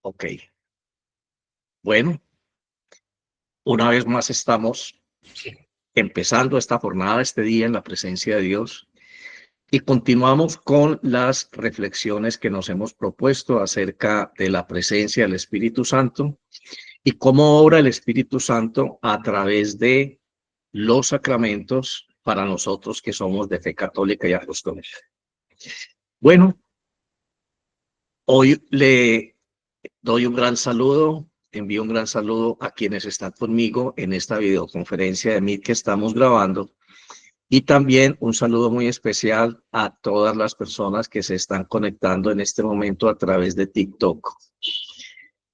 Ok, bueno, una vez más estamos empezando esta jornada, este día en la presencia de Dios y continuamos con las reflexiones que nos hemos propuesto acerca de la presencia del Espíritu Santo y cómo obra el Espíritu Santo a través de los sacramentos para nosotros que somos de fe católica y apostólica. Bueno, hoy le doy un gran saludo, envío un gran saludo a quienes están conmigo en esta videoconferencia de Meet que estamos grabando y también un saludo muy especial a todas las personas que se están conectando en este momento a través de TikTok.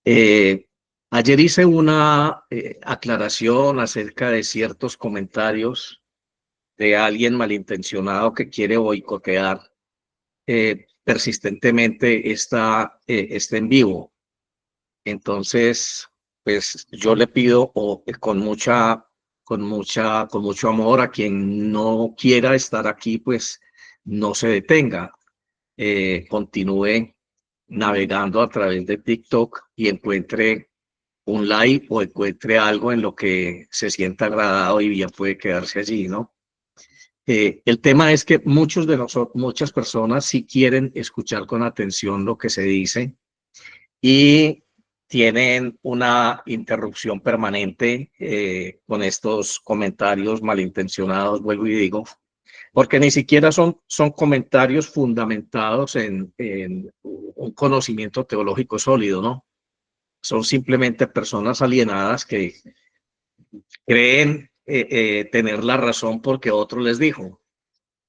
Ayer hice una aclaración acerca de ciertos comentarios de alguien malintencionado que quiere boicotear persistentemente este en vivo. Entonces, pues yo le pido con mucho amor a quien no quiera estar aquí, pues no se detenga, continúe navegando a través de TikTok y encuentre un like o encuentre algo en lo que se sienta agradado y ya puede quedarse allí, ¿no? El tema es que muchas personas sí quieren escuchar con atención lo que se dice y tienen una interrupción permanente con estos comentarios malintencionados, vuelvo y digo, porque ni siquiera son comentarios fundamentados en un conocimiento teológico sólido, ¿no? Son simplemente personas alienadas que creen tener la razón porque otro les dijo,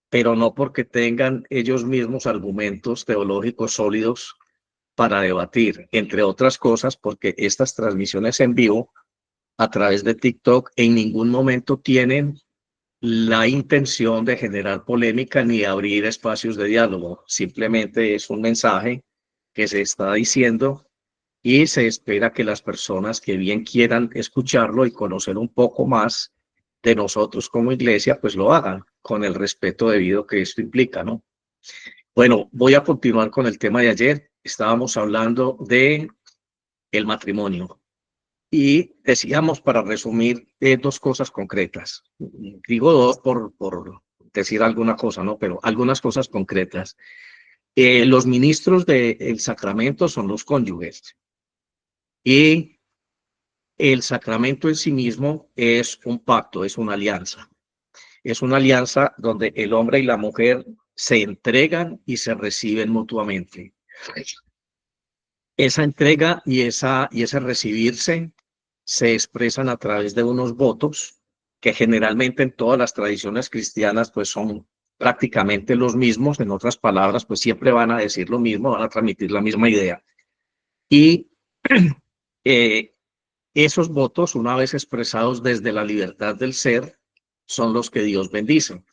pero no porque tengan ellos mismos argumentos teológicos sólidos para debatir, entre otras cosas, porque estas transmisiones en vivo a través de TikTok en ningún momento tienen la intención de generar polémica ni abrir espacios de diálogo. Simplemente es un mensaje que se está diciendo y se espera que las personas que bien quieran escucharlo y conocer un poco más de nosotros como iglesia, pues lo hagan con el respeto debido que esto implica, ¿no? Bueno, voy a continuar con el tema de ayer. Estábamos hablando de el matrimonio y decíamos, para resumir, dos cosas concretas. Digo dos por decir alguna cosa, ¿no? Pero algunas cosas concretas. Los ministros del sacramento son los cónyuges y el sacramento en sí mismo es un pacto, es una alianza. Es una alianza donde el hombre y la mujer se entregan y se reciben mutuamente. Esa entrega y ese recibirse se expresan a través de unos votos que generalmente en todas las tradiciones cristianas pues son prácticamente los mismos. En otras palabras, pues siempre van a decir lo mismo, van a transmitir la misma idea. Y eh, esos votos, una vez expresados desde la libertad del ser, son los que Dios bendice.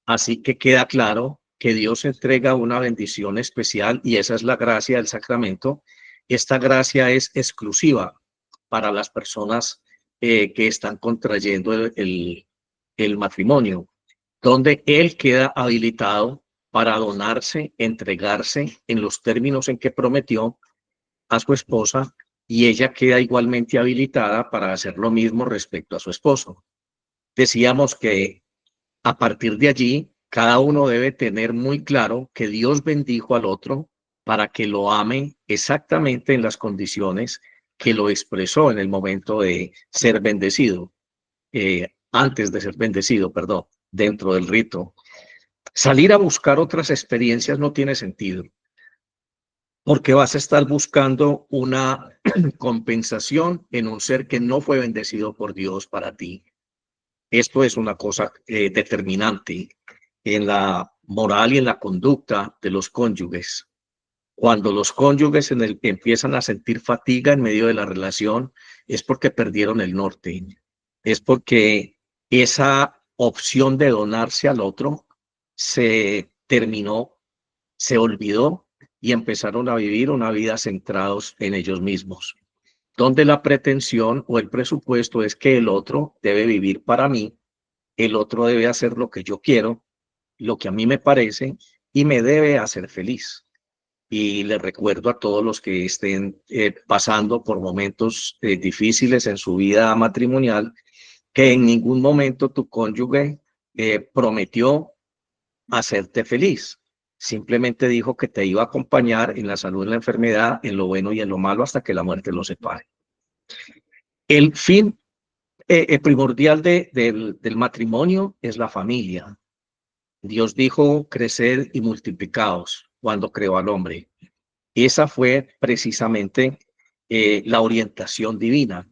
Así que queda claro que Dios entrega una bendición especial y esa es la gracia del sacramento. Esta gracia es exclusiva para las personas que están contrayendo el matrimonio, donde él queda habilitado para donarse, entregarse en los términos en que prometió a su esposa y ella queda igualmente habilitada para hacer lo mismo respecto a su esposo. Decíamos que a partir de allí, cada uno debe tener muy claro que Dios bendijo al otro para que lo ame exactamente en las condiciones que lo expresó en el momento de ser bendecido, antes de ser bendecido, perdón, dentro del rito. Salir a buscar otras experiencias no tiene sentido, porque vas a estar buscando una compensación en un ser que no fue bendecido por Dios para ti. Esto es una cosa determinante en la moral y en la conducta de los cónyuges. Cuando los cónyuges empiezan a sentir fatiga en medio de la relación, es porque perdieron el norte, es porque esa opción de donarse al otro se terminó, se olvidó y empezaron a vivir una vida centrados en ellos mismos, donde la pretensión o el presupuesto es que el otro debe vivir para mí, el otro debe hacer lo que yo quiero, lo que a mí me parece y me debe hacer feliz. y les recuerdo a todos los que estén pasando por momentos difíciles en su vida matrimonial, que en ningún momento tu cónyuge prometió hacerte feliz. Simplemente dijo que te iba a acompañar en la salud, en la enfermedad, en lo bueno y en lo malo, hasta que la muerte los separe. El fin primordial del matrimonio es la familia. Dios dijo: crecer y multiplicaos cuando creó al hombre. Esa fue precisamente la orientación divina.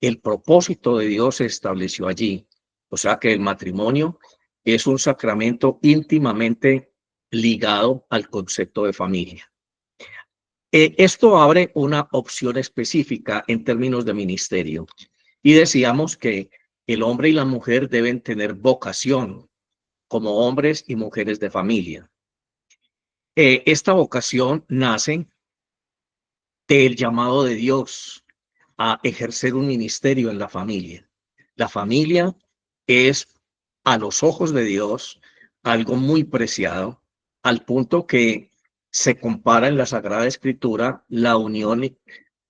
El propósito de Dios se estableció allí. O sea que el matrimonio es un sacramento íntimamente ligado al concepto de familia. Esto abre una opción específica en términos de ministerio. Y decíamos que el hombre y la mujer deben tener vocación como hombres y mujeres de familia. Esta vocación nace del llamado de Dios a ejercer un ministerio en la familia. La familia es, a los ojos de Dios, algo muy preciado, al punto que se compara en la Sagrada Escritura la unión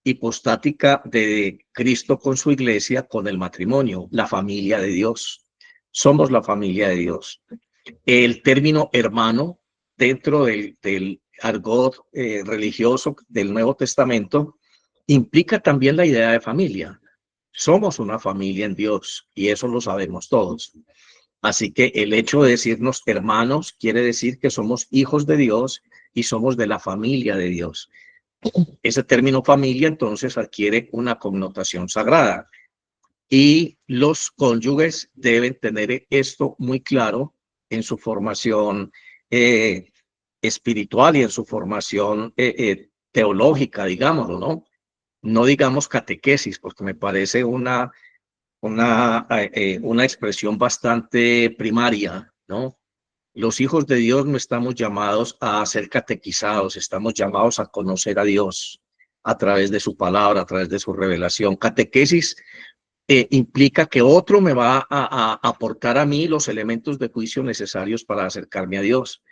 hipostática de Cristo con su iglesia con el matrimonio, la familia de Dios. Somos la familia de Dios. El término hermano dentro del argot religioso del Nuevo Testamento implica también la idea de familia. Somos una familia en Dios y eso lo sabemos todos. Así que el hecho de decirnos hermanos quiere decir que somos hijos de Dios y somos de la familia de Dios. Ese término familia entonces adquiere una connotación sagrada y los cónyuges deben tener esto muy claro en su formación espiritual y en su formación teológica, digámoslo, ¿no? No digamos catequesis, porque me parece una expresión bastante primaria, ¿no? Los hijos de Dios no estamos llamados a ser catequizados, estamos llamados a conocer a Dios a través de su palabra, a través de su revelación. Catequesis implica que otro me va a aportar a mí los elementos de juicio necesarios para acercarme a Dios.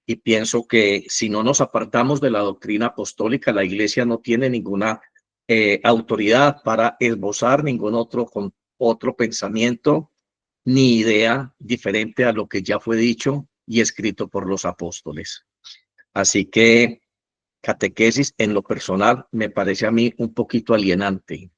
Y pienso que si no nos apartamos de la doctrina apostólica, la Iglesia no tiene ninguna autoridad para esbozar ningún otro pensamiento ni idea diferente a lo que ya fue dicho y escrito por los apóstoles. Así que catequesis en lo personal me parece a mí un poquito alienante.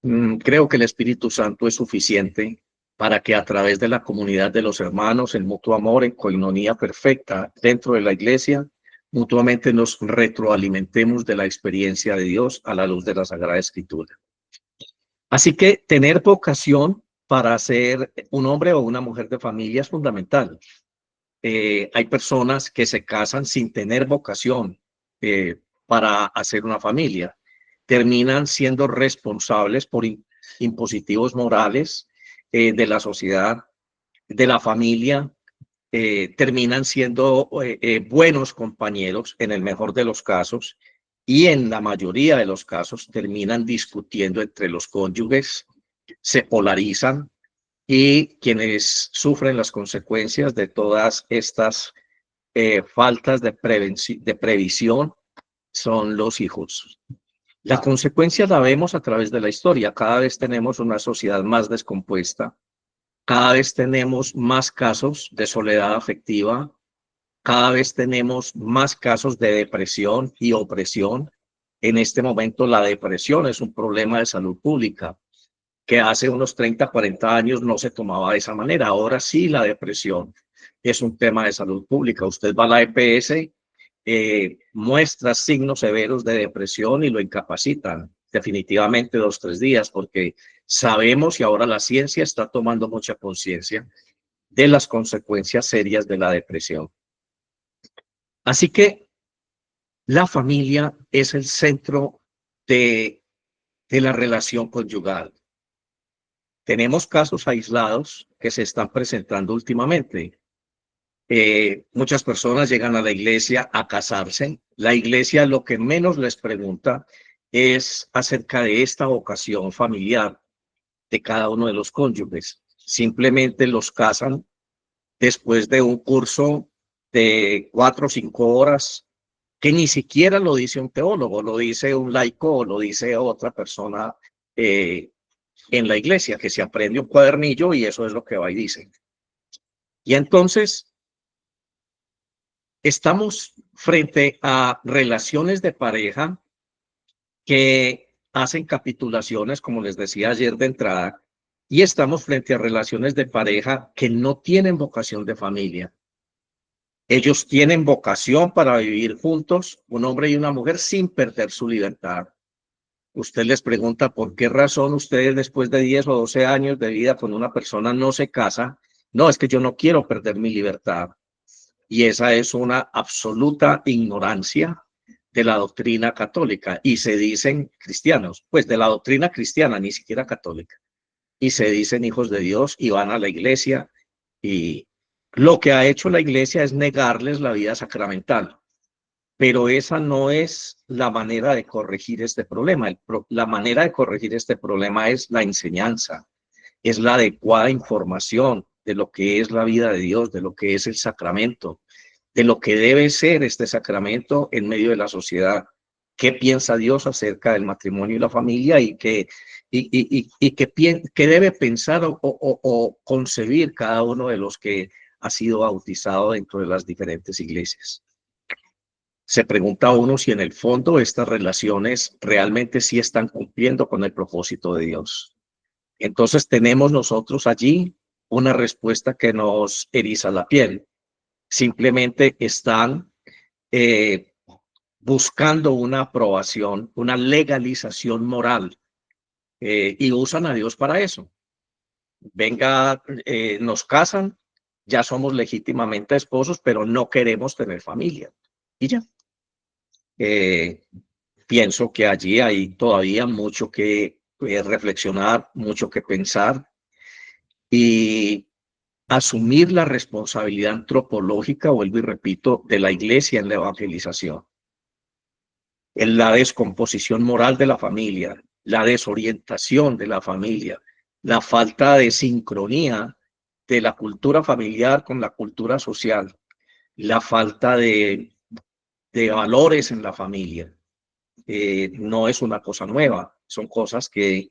Creo que el Espíritu Santo es suficiente para que a través de la comunidad de los hermanos, en mutuo amor, en coinonía perfecta dentro de la iglesia, mutuamente nos retroalimentemos de la experiencia de Dios a la luz de la Sagrada Escritura. Así que tener vocación para ser un hombre o una mujer de familia es fundamental. Hay personas que se casan sin tener vocación para hacer una familia. Terminan siendo responsables por impositivos morales de la sociedad, de la familia, terminan siendo buenos compañeros en el mejor de los casos y en la mayoría de los casos terminan discutiendo entre los cónyuges, se polarizan y quienes sufren las consecuencias de todas estas faltas de previsión son los hijos. La consecuencia la vemos a través de la historia. Cada vez tenemos una sociedad más descompuesta, cada vez tenemos más casos de soledad afectiva, cada vez tenemos más casos de depresión y opresión. En este momento la depresión es un problema de salud pública que hace unos 30, 40 años no se tomaba de esa manera. Ahora sí la depresión es un tema de salud pública. Usted va a la EPS, muestra signos severos de depresión y lo incapacitan definitivamente 2, 3 días, porque sabemos y ahora la ciencia está tomando mucha conciencia de las consecuencias serias de la depresión. Así que la familia es el centro de la relación conyugal. Tenemos casos aislados que se están presentando últimamente. Muchas personas llegan a la iglesia a casarse. La iglesia lo que menos les pregunta es acerca de esta vocación familiar de cada uno de los cónyuges. Simplemente los casan después de un curso de 4 o 5 horas que ni siquiera lo dice un teólogo, lo dice un laico o lo dice otra persona en la iglesia, que se aprende un cuadernillo y eso es lo que va y dice. Y entonces estamos frente a relaciones de pareja que hacen capitulaciones, como les decía ayer de entrada, y estamos frente a relaciones de pareja que no tienen vocación de familia. Ellos tienen vocación para vivir juntos, un hombre y una mujer, sin perder su libertad. Usted les pregunta por qué razón ustedes después de 10 o 12 años de vida con una persona no se casa. No, es que yo no quiero perder mi libertad. Y esa es una absoluta ignorancia de la doctrina católica. Y se dicen cristianos, pues de la doctrina cristiana, ni siquiera católica. Y se dicen hijos de Dios y van a la iglesia. Y lo que ha hecho la iglesia es negarles la vida sacramental. Pero esa no es la manera de corregir este problema. La manera de corregir este problema es la enseñanza, es la adecuada información de lo que es la vida de Dios, de lo que es el sacramento, de lo que debe ser este sacramento en medio de la sociedad. ¿Qué piensa Dios acerca del matrimonio y la familia y qué debe pensar o concebir cada uno de los que ha sido bautizado dentro de las diferentes iglesias? Se pregunta a uno si en el fondo estas relaciones realmente sí están cumpliendo con el propósito de Dios. Entonces tenemos nosotros allí una respuesta que nos eriza la piel. Simplemente están eh, buscando una aprobación, una legalización moral, y usan a Dios para eso. Venga, nos casan, ya somos legítimamente esposos, pero no queremos tener familia. Y ya. Eh, Pienso que allí hay todavía mucho que reflexionar, mucho que pensar y asumir la responsabilidad antropológica, vuelvo y repito, de la iglesia en la evangelización, en la descomposición moral de la familia, la desorientación de la familia, la falta de sincronía de la cultura familiar con la cultura social, la falta de valores en la familia. No es una cosa nueva, son cosas que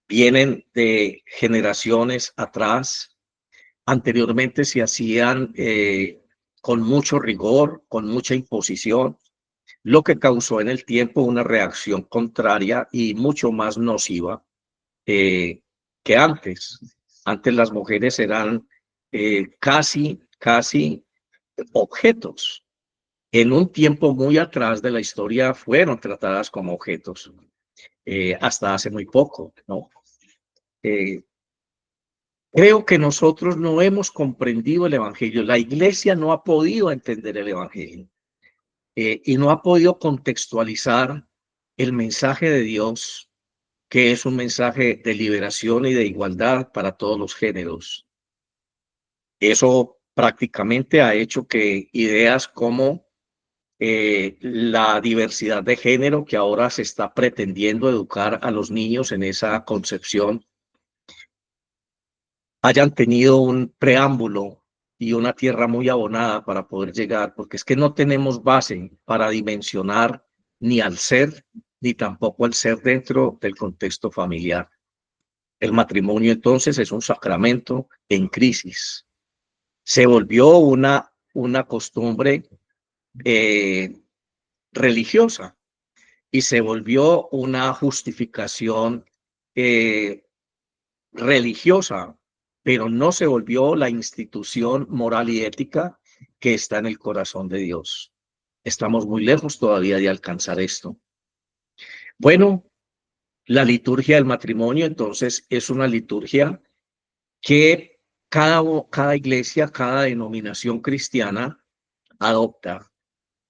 vienen de generaciones atrás. Anteriormente se hacían con mucho rigor, con mucha imposición, lo que causó en el tiempo una reacción contraria y mucho más nociva que antes. Antes las mujeres eran casi objetos. En un tiempo muy atrás de la historia fueron tratadas como objetos, hasta hace muy poco, ¿no? Eh, Creo que nosotros no hemos comprendido el Evangelio. La iglesia no ha podido entender el Evangelio, y no ha podido contextualizar el mensaje de Dios, que es un mensaje de liberación y de igualdad para todos los géneros. Eso prácticamente ha hecho que ideas como la diversidad de género, que ahora se está pretendiendo educar a los niños en esa concepción, hayan tenido un preámbulo y una tierra muy abonada para poder llegar, porque es que no tenemos base para dimensionar ni al ser, ni tampoco al ser dentro del contexto familiar. El matrimonio entonces es un sacramento en crisis. Se volvió una costumbre eh, religiosa y se volvió una justificación eh, religiosa, pero no se volvió la institución moral y ética que está en el corazón de Dios. Estamos muy lejos todavía de alcanzar esto. Bueno, la liturgia del matrimonio entonces es una liturgia que cada iglesia, cada denominación cristiana adopta.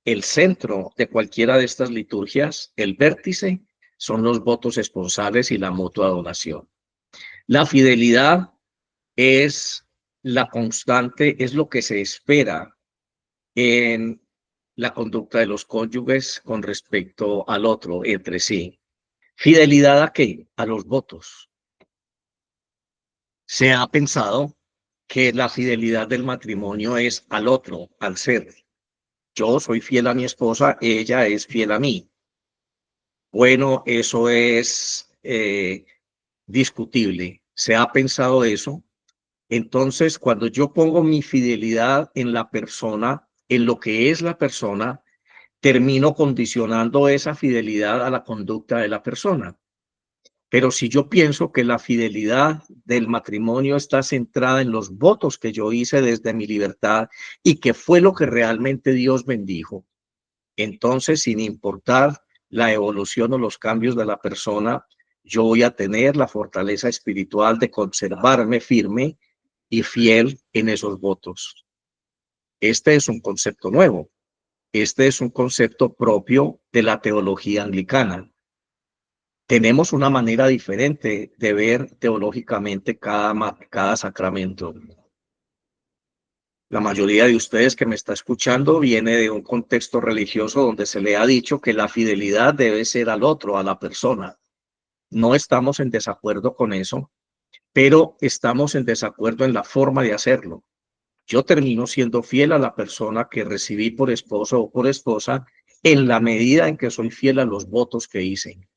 El centro de cualquiera de estas liturgias, el vértice, son los votos esponsales y la mutua donación. La fidelidad es la constante, es lo que se espera en la conducta de los cónyuges con respecto al otro, entre sí. ¿Fidelidad a qué? A los votos. Se ha pensado que la fidelidad del matrimonio es al otro, al ser. Yo soy fiel a mi esposa, ella es fiel a mí. Bueno, eso es discutible. ¿Se ha pensado eso? Entonces, cuando yo pongo mi fidelidad en la persona, en lo que es la persona, termino condicionando esa fidelidad a la conducta de la persona. Pero si yo pienso que la fidelidad del matrimonio está centrada en los votos que yo hice desde mi libertad y que fue lo que realmente Dios bendijo, entonces, sin importar la evolución o los cambios de la persona, yo voy a tener la fortaleza espiritual de conservarme firme y fiel en esos votos. Este es un concepto nuevo. Este es un concepto propio de la teología anglicana. Tenemos una manera diferente de ver teológicamente cada sacramento. La mayoría de ustedes que me está escuchando viene de un contexto religioso donde se le ha dicho que la fidelidad debe ser al otro, a la persona. No estamos en desacuerdo con eso, pero estamos en desacuerdo en la forma de hacerlo. Yo termino siendo fiel a la persona que recibí por esposo o por esposa en la medida en que soy fiel a los votos que hice.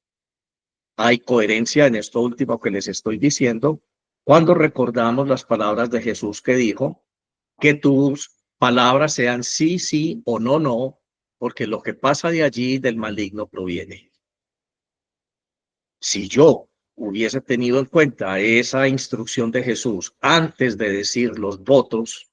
Hay coherencia en esto último que les estoy diciendo cuando recordamos las palabras de Jesús que dijo que tus palabras sean sí, sí o no, no, porque lo que pasa de allí del maligno proviene. Si yo hubiese tenido en cuenta esa instrucción de Jesús antes de decir los votos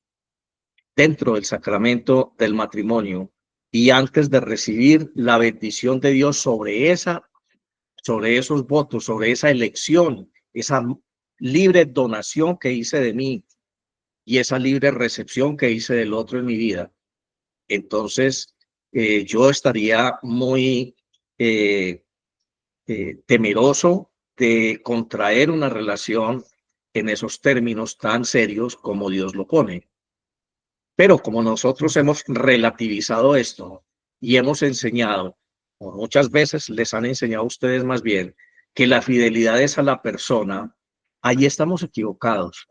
dentro del sacramento del matrimonio y antes de recibir la bendición de Dios sobre esos votos, sobre esa elección, esa libre donación que hice de mí y esa libre recepción que hice del otro en mi vida, entonces yo estaría muy temeroso de contraer una relación en esos términos tan serios como Dios lo pone. Pero como nosotros hemos relativizado esto y hemos enseñado, o muchas veces les han enseñado a ustedes más bien, que la fidelidad es a la persona, ahí estamos equivocados.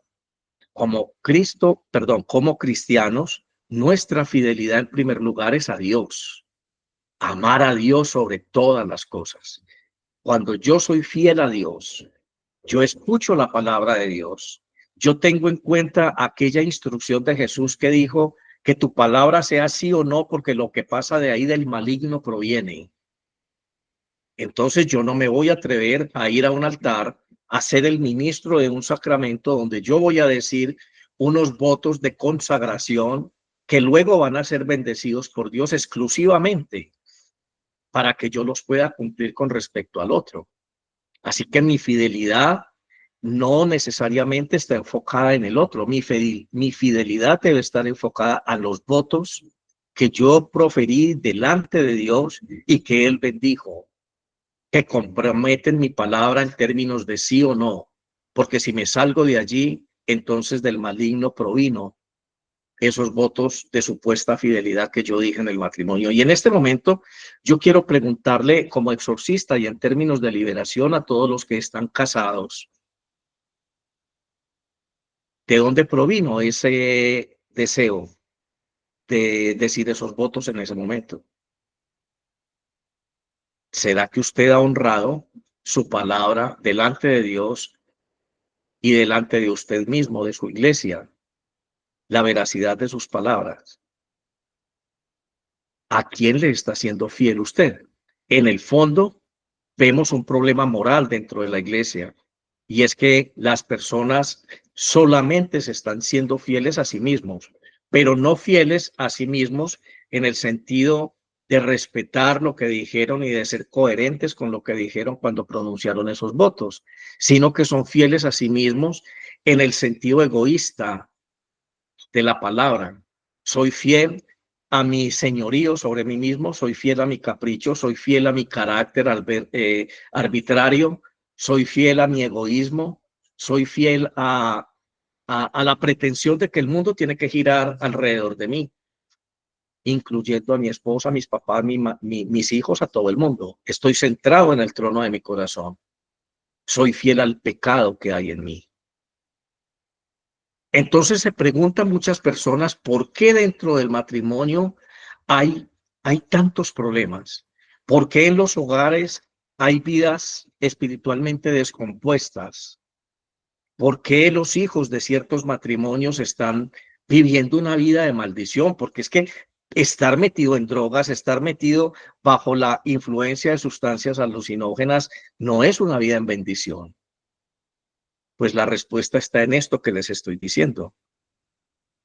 Como Cristo, perdón, como cristianos, nuestra fidelidad en primer lugar es a Dios. Amar a Dios sobre todas las cosas. Cuando yo soy fiel a Dios, yo escucho la palabra de Dios. Yo tengo en cuenta aquella instrucción de Jesús que dijo que tu palabra sea sí o no, porque lo que pasa de ahí del maligno proviene. Entonces yo no me voy a atrever a ir a un altar a ser el ministro de un sacramento donde yo voy a decir unos votos de consagración que luego van a ser bendecidos por Dios exclusivamente para que yo los pueda cumplir con respecto al otro. Así que mi fidelidad no necesariamente está enfocada en el otro. Mi fidelidad debe estar enfocada a los votos que yo proferí delante de Dios y que Él bendijo, que comprometen mi palabra en términos de sí o no, porque si me salgo de allí, entonces del maligno provino esos votos de supuesta fidelidad que yo dije en el matrimonio. Y en este momento yo quiero preguntarle como exorcista y en términos de liberación a todos los que están casados, ¿de dónde provino ese deseo de decir esos votos en ese momento? ¿Será que usted ha honrado su palabra delante de Dios y delante de usted mismo, de su iglesia, la veracidad de sus palabras? ¿A quién le está siendo fiel usted? En el fondo, vemos un problema moral dentro de la iglesia y es que las personas solamente se están siendo fieles a sí mismos, pero no fieles a sí mismos en el sentido de respetar lo que dijeron y de ser coherentes con lo que dijeron cuando pronunciaron esos votos, sino que son fieles a sí mismos en el sentido egoísta de la palabra. Soy fiel a mi señorío sobre mí mismo, soy fiel a mi capricho, soy fiel a mi carácter arbitrario, soy fiel a mi egoísmo, soy fiel a la pretensión de que el mundo tiene que girar alrededor de mí, incluyendo a mi esposa, a mis papás, mis hijos, a todo el mundo. Estoy centrado en el trono de mi corazón. Soy fiel al pecado que hay en mí. Entonces se preguntan muchas personas por qué dentro del matrimonio hay tantos problemas? ¿Por qué en los hogares hay vidas espiritualmente descompuestas? ¿Por qué los hijos de ciertos matrimonios están viviendo una vida de maldición? Porque es que estar metido en drogas, estar metido bajo la influencia de sustancias alucinógenas, no es una vida en bendición. Pues la respuesta está en esto que les estoy diciendo.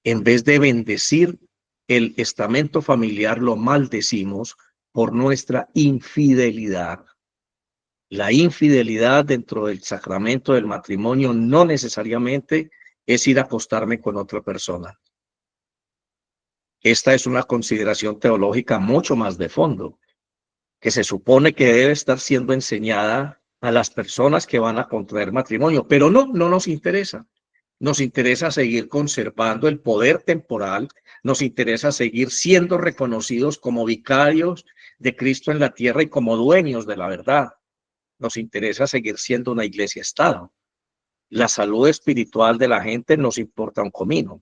En vez de bendecir el estamento familiar, lo maldecimos por nuestra infidelidad. La infidelidad dentro del sacramento del matrimonio no necesariamente es ir a acostarme con otra persona. Esta es una consideración teológica mucho más de fondo, que se supone que debe estar siendo enseñada a las personas que van a contraer matrimonio, pero no nos interesa. Nos interesa seguir conservando el poder temporal, nos interesa seguir siendo reconocidos como vicarios de Cristo en la tierra y como dueños de la verdad. Nos interesa seguir siendo una iglesia-estado. La salud espiritual de la gente nos importa un comino.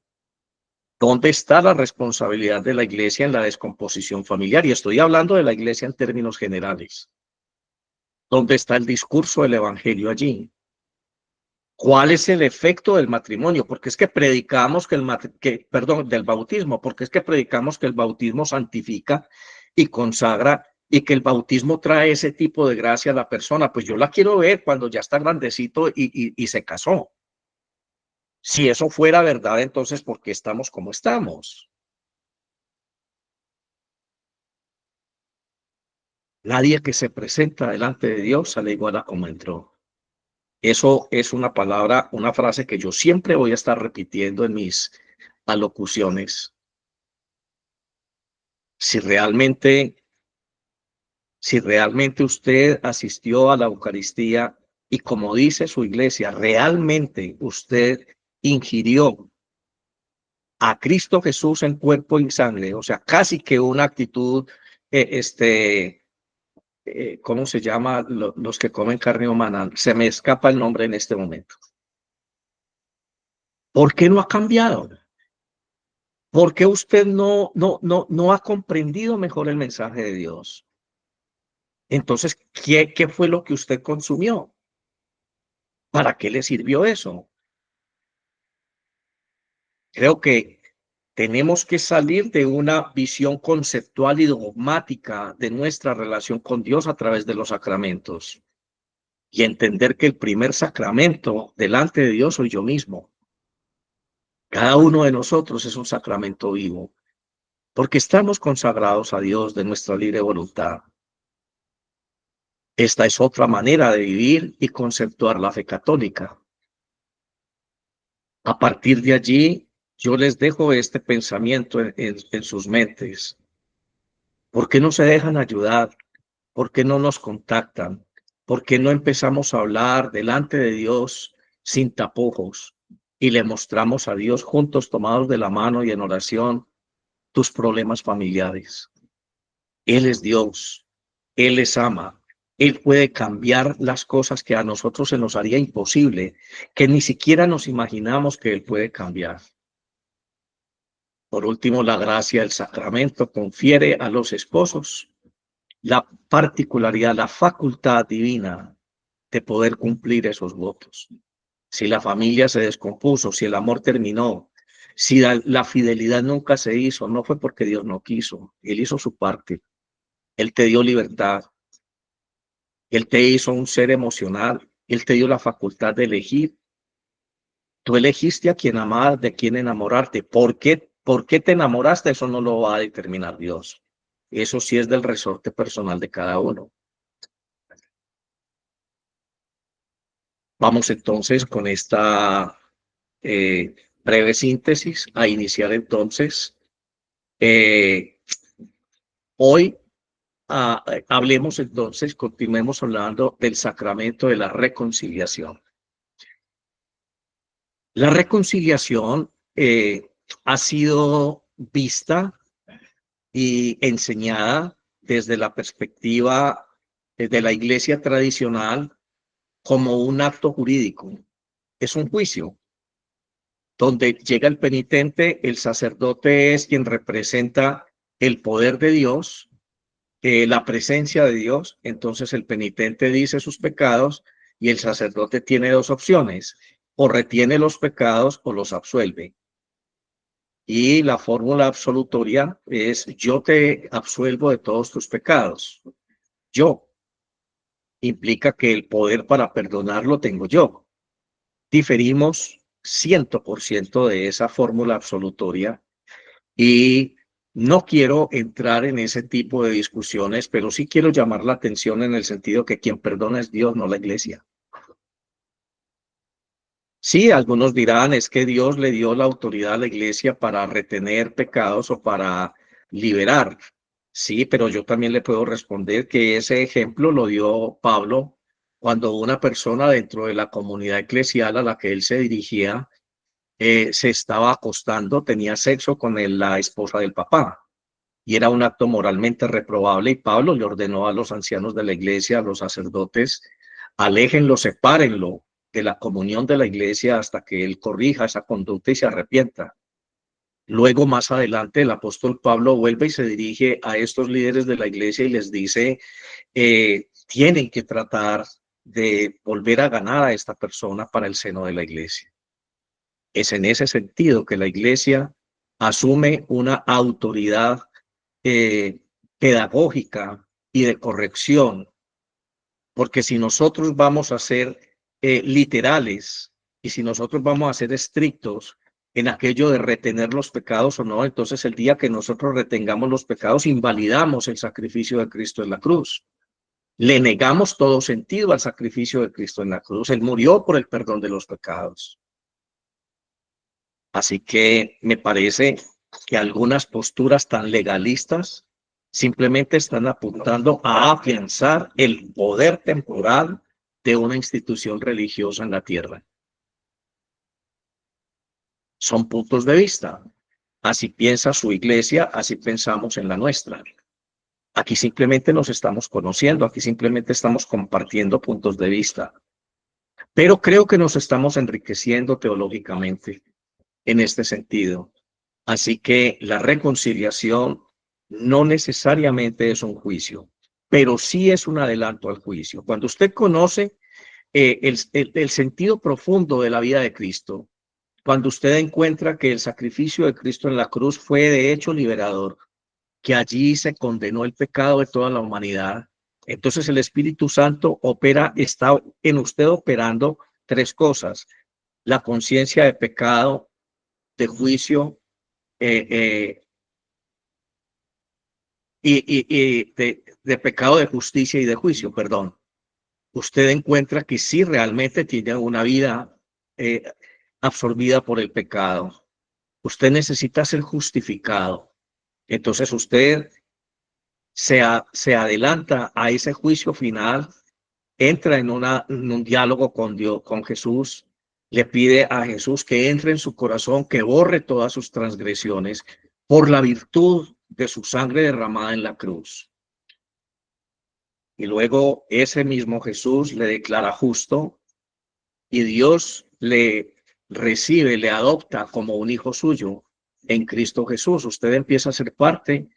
¿Dónde está la responsabilidad de la iglesia en la descomposición familiar? Y estoy hablando de la iglesia en términos generales. ¿Dónde está el discurso del evangelio allí? ¿Cuál es el efecto del matrimonio? Porque es que predicamos del bautismo, porque es que predicamos que el bautismo santifica y consagra y que el bautismo trae ese tipo de gracia a la persona. Pues yo la quiero ver cuando ya está grandecito y se casó. Si eso fuera verdad, entonces, ¿por qué estamos como estamos? Nadie que se presenta delante de Dios sale igual a como entró. Eso es una palabra, una frase que yo siempre voy a estar repitiendo en mis alocuciones. Si realmente, si realmente usted asistió a la Eucaristía y como dice su iglesia, realmente usted ingirió a Cristo Jesús en cuerpo y sangre, o sea, casi que una actitud, ¿cómo se llama? Los que comen carne humana. Se me escapa el nombre en este momento. ¿Por qué no ha cambiado? ¿Por qué usted no ha comprendido mejor el mensaje de Dios? Entonces, ¿qué fue lo que usted consumió? ¿Para qué le sirvió eso? Creo que tenemos que salir de una visión conceptual y dogmática de nuestra relación con Dios a través de los sacramentos y entender que el primer sacramento delante de Dios soy yo mismo. Cada uno de nosotros es un sacramento vivo, porque estamos consagrados a Dios de nuestra libre voluntad. Esta es otra manera de vivir y conceptuar la fe católica. A partir de allí, yo les dejo este pensamiento en sus mentes. ¿Por qué no se dejan ayudar? ¿Por qué no nos contactan? ¿Por qué no empezamos a hablar delante de Dios sin tapujos y le mostramos a Dios juntos, tomados de la mano y en oración, tus problemas familiares? Él es Dios, Él les ama, Él puede cambiar las cosas que a nosotros se nos haría imposible, que ni siquiera nos imaginamos que Él puede cambiar. Por último, la gracia del sacramento confiere a los esposos la particularidad, la facultad divina de poder cumplir esos votos. Si la familia se descompuso, si el amor terminó, si la fidelidad nunca se hizo, no fue porque Dios no quiso, Él hizo su parte. Él te dio libertad, Él te hizo un ser emocional, Él te dio la facultad de elegir. Tú elegiste a quien amar, de quién enamorarte. ¿Por qué te enamoraste? Eso no lo va a determinar Dios. Eso sí es del resorte personal de cada uno. Vamos entonces con esta eh, breve síntesis a iniciar entonces. Hoy hablemos entonces, continuemos hablando del sacramento de la reconciliación. La reconciliación ha sido vista y enseñada desde la perspectiva de la iglesia tradicional como un acto jurídico. Es un juicio donde llega el penitente, el sacerdote es quien representa el poder de Dios, la presencia de Dios, entonces el penitente dice sus pecados y el sacerdote tiene dos opciones: o retiene los pecados o los absuelve. Y la fórmula absolutoria es: yo te absuelvo de todos tus pecados. Yo implica que el poder para perdonarlo tengo yo. Diferimos 100% de esa fórmula absolutoria y no quiero entrar en ese tipo de discusiones, pero sí quiero llamar la atención en el sentido que quien perdona es Dios, no la iglesia. Sí, algunos dirán, es que Dios le dio la autoridad a la iglesia para retener pecados o para liberar. Sí, pero yo también le puedo responder que ese ejemplo lo dio Pablo cuando una persona dentro de la comunidad eclesial a la que él se dirigía se estaba acostando, tenía sexo con la esposa del papá. Y era un acto moralmente reprobable, y Pablo le ordenó a los ancianos de la iglesia, a los sacerdotes: aléjenlo, sepárenlo de la comunión de la iglesia hasta que él corrija esa conducta y se arrepienta. Luego, más adelante, el apóstol Pablo vuelve y se dirige a estos líderes de la iglesia y les dice, tienen que tratar de volver a ganar a esta persona para el seno de la iglesia. Es en ese sentido que la iglesia asume una autoridad pedagógica y de corrección, porque si nosotros vamos a ser literales y si nosotros vamos a ser estrictos en aquello de retener los pecados o no, entonces el día que nosotros retengamos los pecados, invalidamos el sacrificio de Cristo en la cruz. Le negamos todo sentido al sacrificio de Cristo en la cruz. Él murió por el perdón de los pecados. Así que me parece que algunas posturas tan legalistas simplemente están apuntando a afianzar el poder temporal de una institución religiosa en la tierra. Son puntos de vista. Así piensa su iglesia, así pensamos en la nuestra. Aquí simplemente nos estamos conociendo, aquí simplemente estamos compartiendo puntos de vista. Pero creo que nos estamos enriqueciendo teológicamente en este sentido. Así que la reconciliación no necesariamente es un juicio, pero sí es un adelanto al juicio. Cuando usted conoce el sentido profundo de la vida de Cristo, cuando usted encuentra que el sacrificio de Cristo en la cruz fue de hecho liberador, que allí se condenó el pecado de toda la humanidad, entonces el Espíritu Santo está en usted operando tres cosas: la conciencia de pecado, de juicio, eh, eh, y de pecado, de justicia y de juicio, perdón. Usted encuentra que sí realmente tiene una vida eh, absorbida por el pecado. Usted necesita ser justificado. Entonces usted se adelanta a ese juicio final, entra en un diálogo con Dios, con Jesús, le pide a Jesús que entre en su corazón, que borre todas sus transgresiones por la virtud de su sangre derramada en la cruz. Y luego ese mismo Jesús le declara justo y Dios le recibe, le adopta como un hijo suyo en Cristo Jesús. Usted empieza a ser parte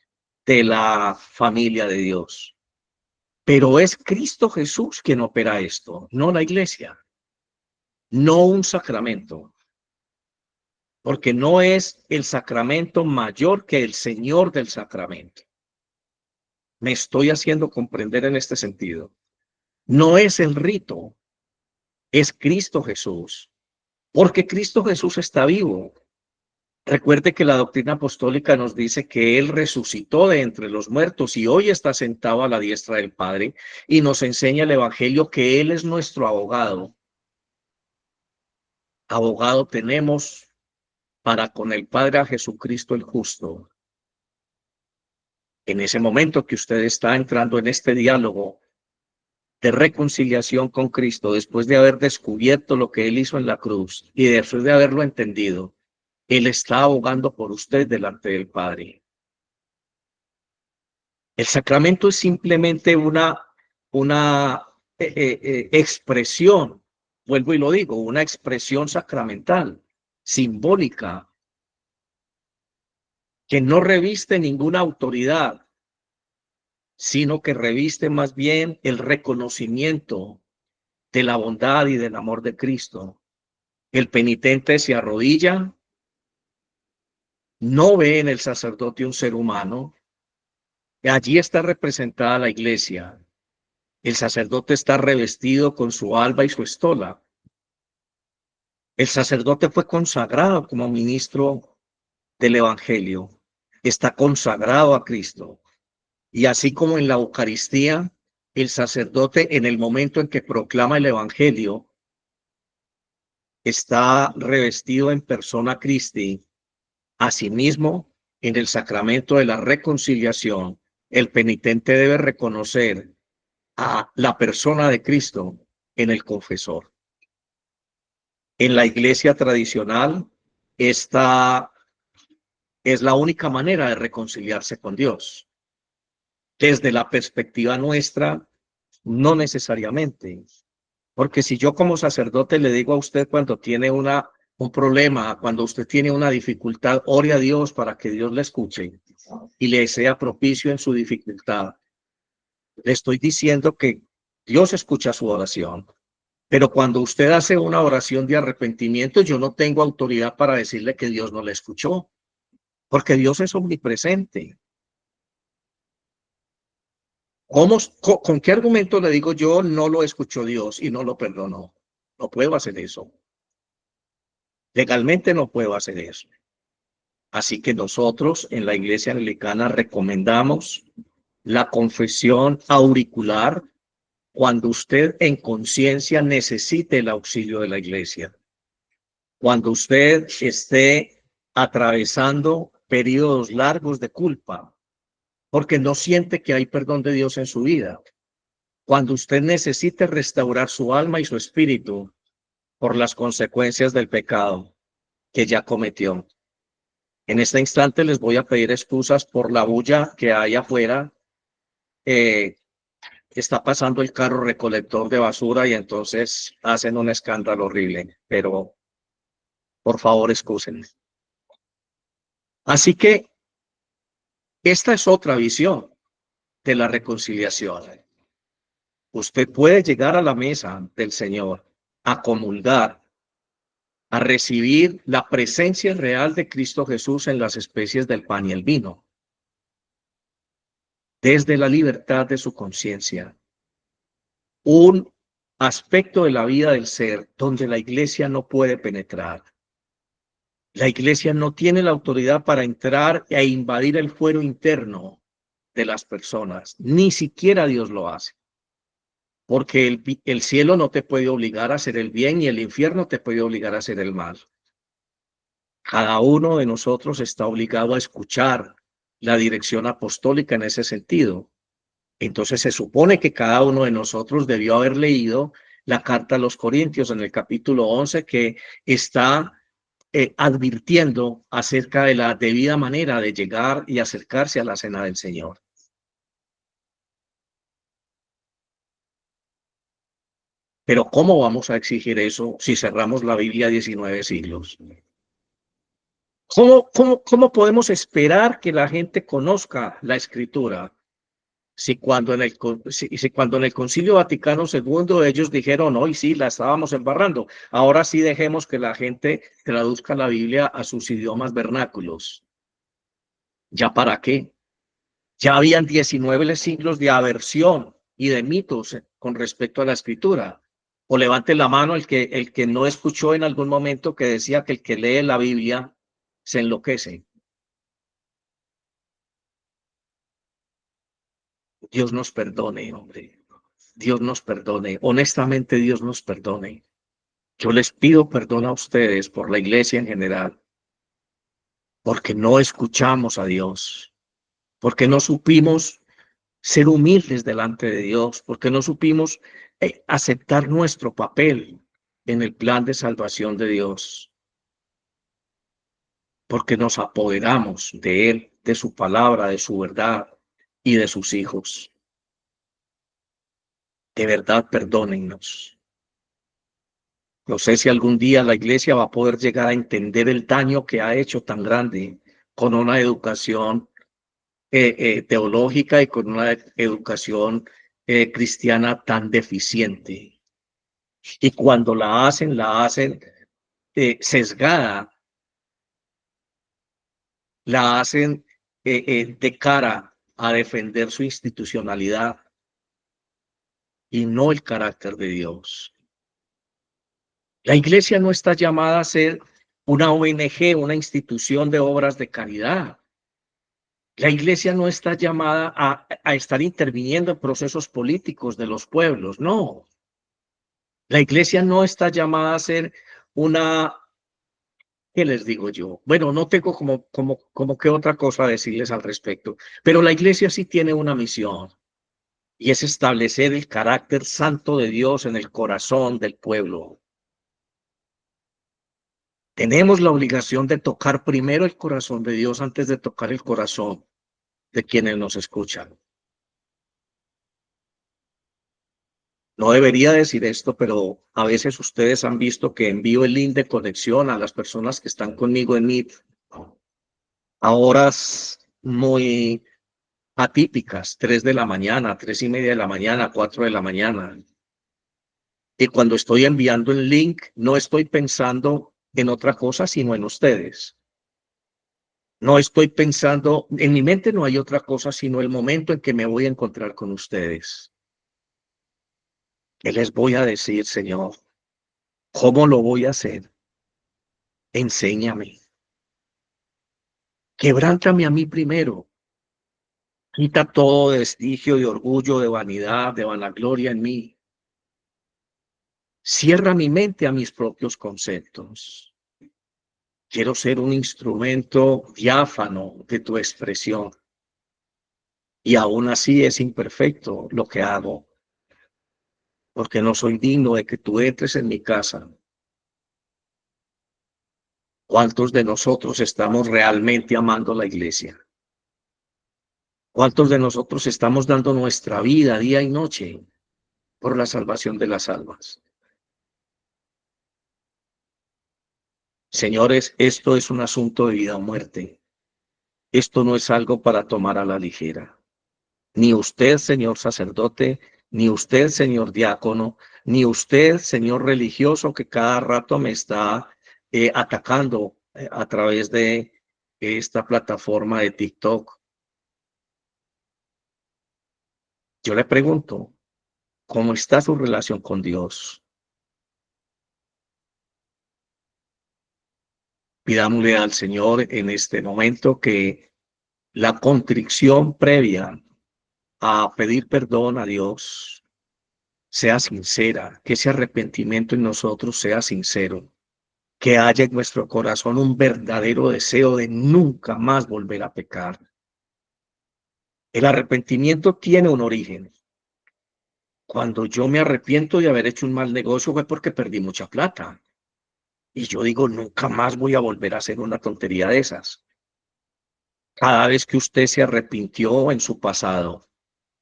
de la familia de Dios. Pero es Cristo Jesús quien opera esto, no la iglesia, no un sacramento, porque no es el sacramento mayor que el Señor del sacramento. Me estoy haciendo comprender en este sentido. No es el rito, es Cristo Jesús, porque Cristo Jesús está vivo. Recuerde que la doctrina apostólica nos dice que Él resucitó de entre los muertos y hoy está sentado a la diestra del Padre, y nos enseña el Evangelio que Él es nuestro abogado. Abogado tenemos para con el Padre a Jesucristo el justo. En ese momento que usted está entrando en este diálogo de reconciliación con Cristo, después de haber descubierto lo que Él hizo en la cruz y después de haberlo entendido, Él está abogando por usted delante del Padre. El sacramento es simplemente una expresión, vuelvo y lo digo, una expresión sacramental, simbólica, que no reviste ninguna autoridad, sino que reviste más bien el reconocimiento de la bondad y del amor de Cristo. El penitente se arrodilla, no ve en el sacerdote un ser humano. Allí está representada la iglesia. El sacerdote está revestido con su alba y su estola. El sacerdote fue consagrado como ministro del evangelio. Está consagrado a Cristo. Y así como en la Eucaristía, el sacerdote en el momento en que proclama el evangelio está revestido en persona Christi. Asimismo, en el sacramento de la reconciliación, el penitente debe reconocer a la persona de Cristo en el confesor. En la iglesia tradicional, esta es la única manera de reconciliarse con Dios. Desde la perspectiva nuestra, no necesariamente. Porque si yo como sacerdote le digo a usted cuando tiene un problema, cuando usted tiene una dificultad, ore a Dios para que Dios le escuche y le sea propicio en su dificultad. Le estoy diciendo que Dios escucha su oración. Pero cuando usted hace una oración de arrepentimiento, yo no tengo autoridad para decirle que Dios no le escuchó, porque Dios es omnipresente. ¿Con qué argumento le digo yo no lo escuchó Dios y no lo perdonó? No puedo hacer eso. Legalmente no puedo hacer eso. Así que nosotros en la Iglesia Anglicana recomendamos la confesión auricular cuando usted en conciencia necesite el auxilio de la Iglesia. Cuando usted esté atravesando periodos largos de culpa, porque no siente que hay perdón de Dios en su vida. Cuando usted necesite restaurar su alma y su espíritu por las consecuencias del pecado que ya cometió. En este instante les voy a pedir excusas por la bulla que hay afuera. Está pasando el carro recolector de basura y entonces hacen un escándalo horrible, pero por favor excúsenme. Así que esta es otra visión de la reconciliación. Usted puede llegar a la mesa del Señor a comulgar, a recibir la presencia real de Cristo Jesús en las especies del pan y el vino, desde la libertad de su conciencia. Un aspecto de la vida del ser donde la iglesia no puede penetrar. La iglesia no tiene la autoridad para entrar e invadir el fuero interno de las personas. Ni siquiera Dios lo hace. Porque el cielo no te puede obligar a hacer el bien y el infierno te puede obligar a hacer el mal. Cada uno de nosotros está obligado a escuchar la dirección apostólica en ese sentido. Entonces se supone que cada uno de nosotros debió haber leído la carta a los Corintios en el capítulo 11 que está advirtiendo acerca de la debida manera de llegar y acercarse a la cena del Señor. Pero ¿cómo vamos a exigir eso si cerramos la Biblia 19 siglos? ¿Cómo podemos esperar que la gente conozca la Escritura si cuando en el Concilio Vaticano II ellos dijeron, hoy sí, la estábamos embarrando, ahora sí dejemos que la gente traduzca la Biblia a sus idiomas vernáculos? ¿Ya para qué? Ya habían 19 siglos de aversión y de mitos con respecto a la Escritura. O levante la mano el que no escuchó en algún momento que decía que el que lee la Biblia se enloquece. Dios nos perdone, hombre. Dios nos perdone. Honestamente, Dios nos perdone. Yo les pido perdón a ustedes por la iglesia en general, porque no escuchamos a Dios, porque no supimos ser humildes delante de Dios, porque no supimos aceptar nuestro papel en el plan de salvación de Dios, porque nos apoderamos de Él, de su palabra, de su verdad y de sus hijos. De verdad, perdónennos. No sé si algún día la iglesia va a poder llegar a entender el daño que ha hecho tan grande con una educación teológica y con una educación cristiana tan deficiente. Y cuando la hacen sesgada, la hacen de cara a defender su institucionalidad y no el carácter de Dios. La iglesia no está llamada a ser una ONG, una institución de obras de caridad. La iglesia no está llamada a estar interviniendo en procesos políticos de los pueblos, no. La iglesia no está llamada a ser una, ¿qué les digo yo? Bueno, no tengo como que otra cosa decirles al respecto, pero la iglesia sí tiene una misión y es establecer el carácter santo de Dios en el corazón del pueblo. Tenemos la obligación de tocar primero el corazón de Dios antes de tocar el corazón de quienes nos escuchan. No debería decir esto, pero a veces ustedes han visto que envío el link de conexión a las personas que están conmigo en Meet a horas muy atípicas, 3 de la mañana, 3:30 de la mañana, 4 de la mañana. Y cuando estoy enviando el link, no estoy pensando en otra cosa, sino en ustedes. No estoy pensando, en mi mente no hay otra cosa, sino el momento en que me voy a encontrar con ustedes. ¿Qué les voy a decir, Señor? ¿Cómo lo voy a hacer? Enséñame. Quebrántame a mí primero. Quita todo vestigio de orgullo, de vanidad, de vanagloria en mí. Cierra mi mente a mis propios conceptos. Quiero ser un instrumento diáfano de tu expresión. Y aún así es imperfecto lo que hago, porque no soy digno de que tú entres en mi casa. ¿Cuántos de nosotros estamos realmente amando la iglesia? ¿Cuántos de nosotros estamos dando nuestra vida día y noche por la salvación de las almas? Señores, esto es un asunto de vida o muerte. Esto no es algo para tomar a la ligera. Ni usted, señor sacerdote, ni usted, señor diácono, ni usted, señor religioso, que cada rato me está atacando a través de esta plataforma de TikTok. Yo le pregunto, ¿cómo está su relación con Dios? Pidámosle al Señor en este momento que la contrición previa a pedir perdón a Dios sea sincera, que ese arrepentimiento en nosotros sea sincero, que haya en nuestro corazón un verdadero deseo de nunca más volver a pecar. El arrepentimiento tiene un origen. Cuando yo me arrepiento de haber hecho un mal negocio fue porque perdí mucha plata. Y yo digo, nunca más voy a volver a hacer una tontería de esas. Cada vez que usted se arrepintió en su pasado,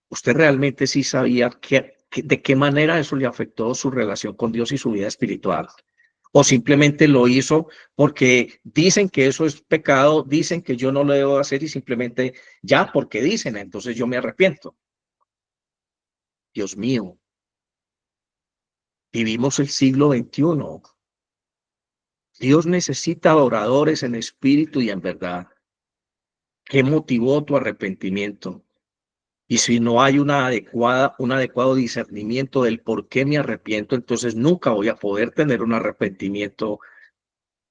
¿usted realmente sí sabía de qué manera eso le afectó su relación con Dios y su vida espiritual? ¿O simplemente lo hizo porque dicen que eso es pecado, dicen que yo no lo debo hacer y simplemente ya porque dicen, entonces yo me arrepiento? Dios mío, vivimos el siglo XXI. Dios necesita adoradores en espíritu y en verdad. ¿Qué motivó tu arrepentimiento? Y si no hay un adecuado discernimiento del por qué me arrepiento, entonces nunca voy a poder tener un arrepentimiento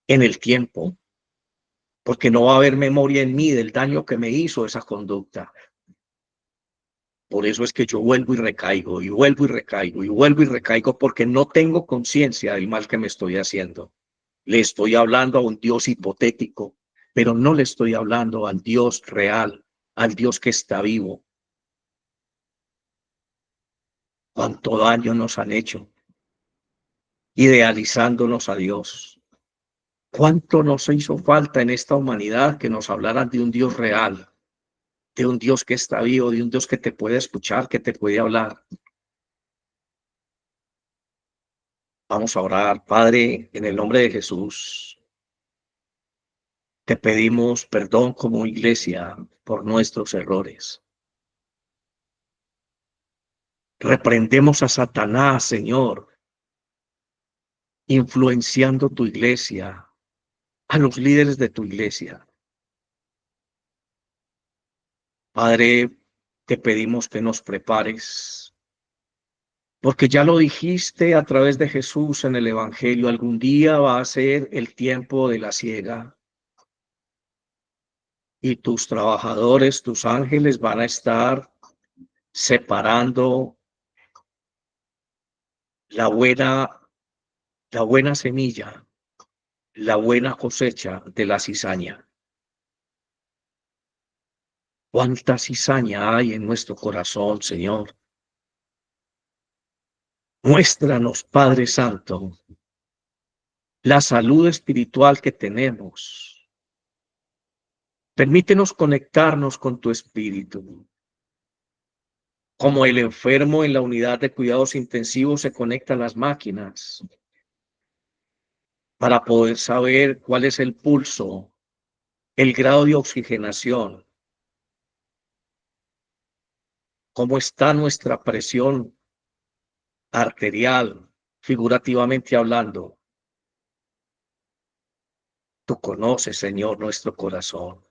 en el tiempo, porque no va a haber memoria en mí del daño que me hizo esa conducta. Por eso es que yo vuelvo y recaigo, y vuelvo y recaigo, y vuelvo y recaigo, porque no tengo conciencia del mal que me estoy haciendo. Le estoy hablando a un Dios hipotético, pero no le estoy hablando al Dios real, al Dios que está vivo. Cuánto daño nos han hecho, idealizándonos a Dios. Cuánto nos hizo falta en esta humanidad que nos hablaran de un Dios real, de un Dios que está vivo, de un Dios que te puede escuchar, que te puede hablar. Vamos a orar, Padre, en el nombre de Jesús. Te pedimos perdón como iglesia por nuestros errores. Reprendemos a Satanás, Señor, influenciando tu iglesia, a los líderes de tu iglesia. Padre, te pedimos que nos prepares, porque ya lo dijiste a través de Jesús en el Evangelio, algún día va a ser el tiempo de la siega y tus trabajadores, tus ángeles van a estar separando la buena semilla, la buena cosecha de la cizaña. ¿Cuánta cizaña hay en nuestro corazón, Señor? Muéstranos, Padre Santo, la salud espiritual que tenemos. Permítenos conectarnos con tu espíritu. Como el enfermo en la unidad de cuidados intensivos se conecta a las máquinas para poder saber cuál es el pulso, el grado de oxigenación, cómo está nuestra presión arterial, figurativamente hablando. Tú conoces, Señor, nuestro corazón.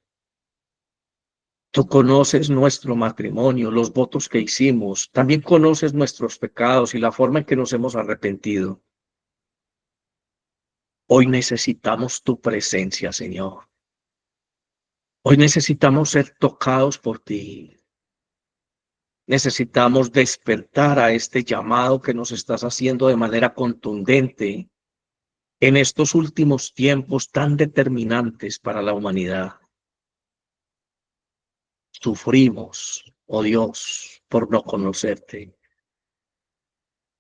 Tú conoces nuestro matrimonio, los votos que hicimos. También conoces nuestros pecados y la forma en que nos hemos arrepentido. Hoy necesitamos tu presencia, Señor. Hoy necesitamos ser tocados por ti. Necesitamos despertar a este llamado que nos estás haciendo de manera contundente en estos últimos tiempos tan determinantes para la humanidad. Sufrimos, oh Dios, por no conocerte.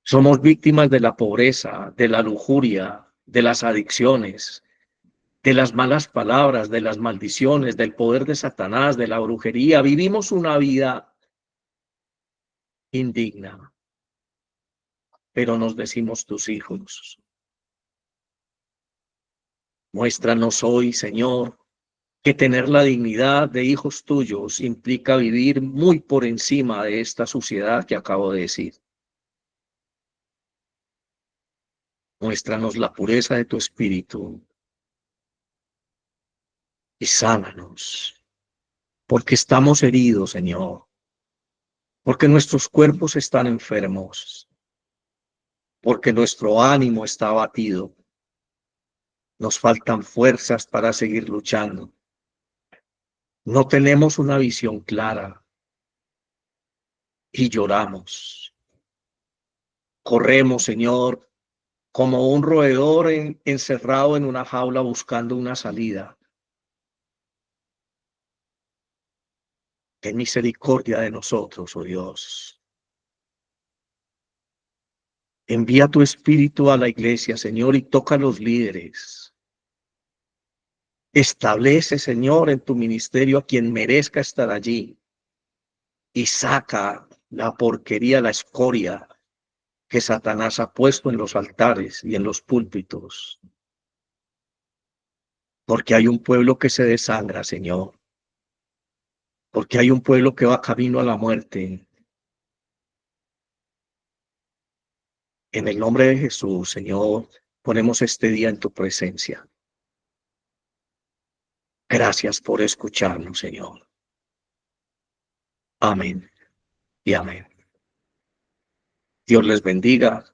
Somos víctimas de la pobreza, de la lujuria, de las adicciones, de las malas palabras, de las maldiciones, del poder de Satanás, de la brujería. Vivimos una vida indigna, pero nos decimos tus hijos. Muéstranos hoy, Señor, que tener la dignidad de hijos tuyos implica vivir muy por encima de esta suciedad que acabo de decir. Muéstranos la pureza de tu espíritu y sánanos, porque estamos heridos, Señor, porque nuestros cuerpos están enfermos, porque nuestro ánimo está abatido. Nos faltan fuerzas para seguir luchando. No tenemos una visión clara y lloramos. Corremos, Señor, como un roedor encerrado en una jaula buscando una salida. Ten misericordia de nosotros, oh Dios. Envía tu espíritu a la iglesia, Señor, y toca a los líderes. Establece, Señor, en tu ministerio a quien merezca estar allí y saca la porquería, la escoria que Satanás ha puesto en los altares y en los púlpitos. Porque hay un pueblo que se desangra, Señor. Porque hay un pueblo que va camino a la muerte. En el nombre de Jesús, Señor, ponemos este día en tu presencia. Gracias por escucharnos, Señor. Amén y amén. Dios les bendiga.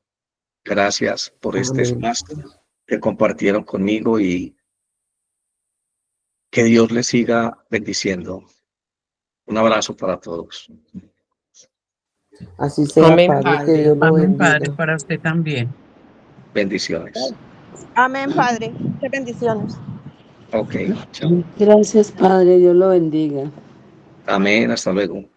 Gracias por este Amén. espacio que compartieron conmigo y que Dios les siga bendiciendo. Un abrazo para todos. Así sea, Amén, Padre, que Padre. Dios lo Amén, Padre, bendiga. para usted también. Bendiciones. Amén, Padre. Muchas bendiciones. Ok, chao. Gracias, Padre, Dios lo bendiga. Amén, hasta luego.